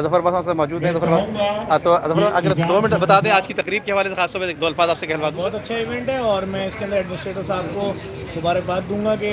ظفر عباس سے موجود ہیں. تو ظفر اگر 2 منٹ بتا دیں آج کی تقریب کے حوالے سے خاص طور پہ 2 الفاظ آپ سے کہلوا دوں. بہت اچھا ایونٹ ہے اور میں اس کے اندر ایڈمنسٹریٹر صاحب کو مبارکباد دوں گا کہ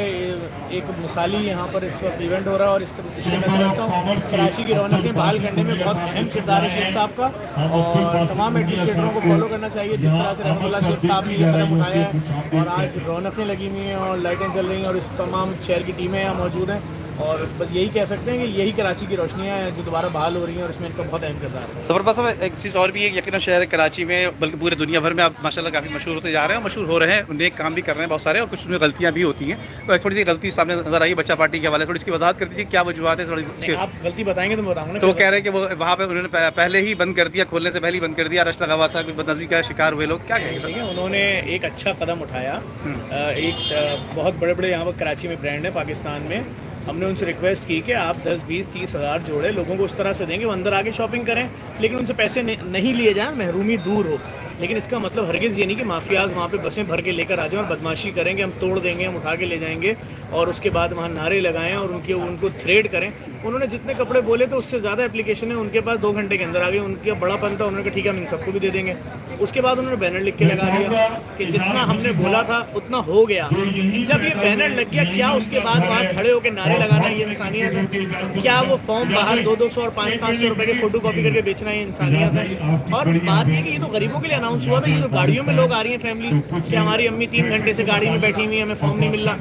ایک مثالی یہاں پر اس وقت ایونٹ ہو رہا ہے اور اس سے میں سمجھتا ہوں کراچی کی رونقیں بحال کرنے میں بہت اہم کردار ہے شیخ صاحب کا. اور تمام ایڈمنسٹریٹروں کو فالو کرنا چاہیے جس طرح سے رحمۃ اللہ شیخ صاحب نے یہ قدم اٹھایا ہے اور آج رونقیں لگی ہوئی ہیں اور لائٹیں جل رہی ہیں اور اس تمام شہر کی ٹیمیں یہاں موجود ہیں. اور بس یہی کہہ سکتے ہیں کہ یہی کراچی کی روشنیاں ہیں جو دوبارہ بحال ہو رہی ہیں اور اس میں ان کا بہت اہم کردار ہے. ظفر عباس صاحب ایک چیز اور بھی ہے یقیناً شہر کراچی میں بلکہ پورے دنیا بھر میں آپ ماشاءاللہ کافی مشہور ہوتے جا رہے ہیں اور مشہور ہو رہے ہیں, نیک کام بھی کر رہے ہیں بہت سارے اور کچھ میں غلطیاں بھی ہوتی ہیں. تو تھوڑی سی غلطی سامنے نظر آئی بچہ پارٹی کے حوالے تھوڑی اس کی وضاحت کر دیجیے کیا وجوہات ہے تھوڑی. آپ غلطی بتائیں گے تو میں بتاؤں گا. تو وہ کہہ رہے ہیں کہ وہ وہاں پہ انہوں نے پہلے ہی بند کر دیا, کھولنے سے پہلے ہی بند کر دیا, رش لگا ہوا تھا, بد نظمی کا شکار ہوئے لوگ. کیا کہیں گے انہوں نے ایک اچھا قدم اٹھایا. ایک بہت بڑے بڑے یہاں پر کراچی میں برانڈ ہے پاکستان میں, ہم نے ان سے ریکویسٹ کی کہ آپ 10-20-30 ہزار جوڑے لوگوں کو اس طرح سے دیں کہ وہ اندر آ کے شاپنگ کریں لیکن ان سے پیسے نہیں لیے جائیں, محرومی دور ہو. لیکن اس کا مطلب ہرگز یہ نہیں کہ مافیاز وہاں پہ بسیں بھر کے لے کر آ جائیں اور بدماشی کریں گے, ہم توڑ دیں گے, ہم اٹھا کے لے جائیں گے اور اس کے بعد وہاں نعرے لگائیں اور ان کو تھریڈ کریں. انہوں نے جتنے کپڑے بولے تو اس سے زیادہ اپلیکیشن ہے ان کے پاس 2 گھنٹے کے اندر آ گئی. ان کا بڑا پن تھا, انہوں نے کہا ٹھیک ہے ہم ان سب کو بھی دے دیں گے. اس کے بعد انہوں نے بینر لکھ کے لگا دیا کہ جتنا ہم نے بولا تھا اتنا ہو گیا. جب یہ بینر لگ گیا کیا اس کے بعد وہاں کھڑے ہو کے نعرے لگانا یہ انسانیت ہے؟ کیا وہ فارم باہر 200 اور 500 روپے کے فوٹو کاپی کر کے بیچنا یہ انسانیت ہے؟ اور بات یہ کہ یہ تو غریبوں کے لیے اناؤنس ہوا تھا, یہ تو گاڑیوں میں لوگ آ رہی ہیں فیملیز کہ ہماری امی 3 گھنٹے سے گاڑی میں بیٹھی ہوئی ہیں, ہمیں فارم نہیں مل رہا.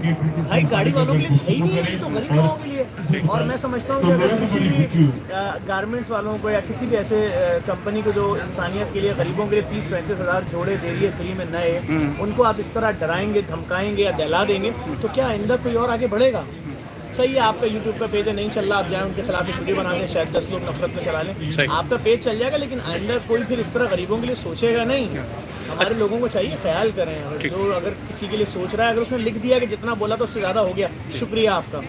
بھائی گاڑی والوں کے لیے ہے ہی نہیں ہے, یہ تو غریب لوگوں کے لیے. اور میں سمجھتا ہوں کہ اگر کسی بھی گارمنٹس والوں کو یا کسی بھی ایسے کمپنی کو جو انسانیت کے لیے غریبوں کے لیے 30-35 ہزار جوڑے دے رہی ہے فری میں نئے, ان کو آپ اس طرح ڈرائیں گے, دھمکائیں گے یا دہلا دیں گے تو کیا آئندہ کوئی اور آگے بڑھے گا؟ صحیح ہے آپ کا یوٹیوب کا پیج ہے, نہیں چل رہا, آپ جائیں ان کے خلاف ایک ویڈیو بنا دیں, شاید 10 لوگ نفرت میں چلا لیں, آپ کا پیج چل جائے گا. لیکن آئندہ کوئی پھر اس طرح غریبوں کے لیے سوچے گا نہیں. ہمارے لوگوں کو چاہیے خیال کریں, جو اگر کسی کے لیے سوچ رہا ہے اگر اس نے لکھ دیا کہ جتنا بولا تو اس سے زیادہ ہو گیا, شکریہ آپ کا,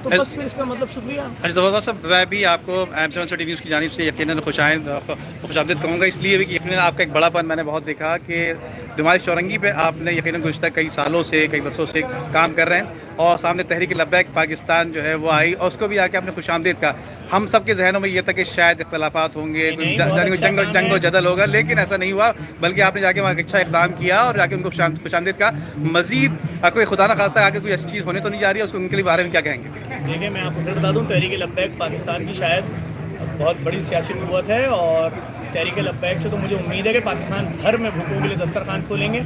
تو بس پھر اس کا مطلب شکریہ. اچھا ظفر عباس صاحب میں بھی آپ کو M7 سٹی نیوز کی جانب سے یقیناً خوش آمدید کہوں گا, اس لیے بھی کہ یقیناً آپ کا ایک بڑا پن میں نے بہت دیکھا کہ نمائش چورنگی پہ آپ نے یقیناً گزشتہ کئی سالوں سے کئی برسوں سے کام کر رہے ہیں اور سامنے تحریک لبیک پاکستان جو ہے وہ آئی اور اس کو بھی آ کے آپ نے خوش آمدید کہا. ہم سب کے ذہنوں میں یہ تھا کہ شاید اختلافات ہوں گے, جنگ و جدل ہوگا, لیکن ایسا نہیں ہوا بلکہ آپ نے جا کے وہاں اچھا اقدام کیا اور جا کے ان کو خوش آمدید کہا. مزید کوئی خدا نہ خواستہ آگے کوئی ایسی چیز ہونے تو نہیں جا رہی ہے, اس کو ان کے لیے بارے میں کیا کہیں گے؟ دیکھیں میں آپ کو پھر بتا دوں, تحریک لبیک پاکستان کی شاید بہت بڑی سیاسی قوت ہے اور تحریک لبیک سے تو مجھے امید ہے کہ پاکستان بھر میں بھوکوں کے لیے دسترخوان کھولیں گے.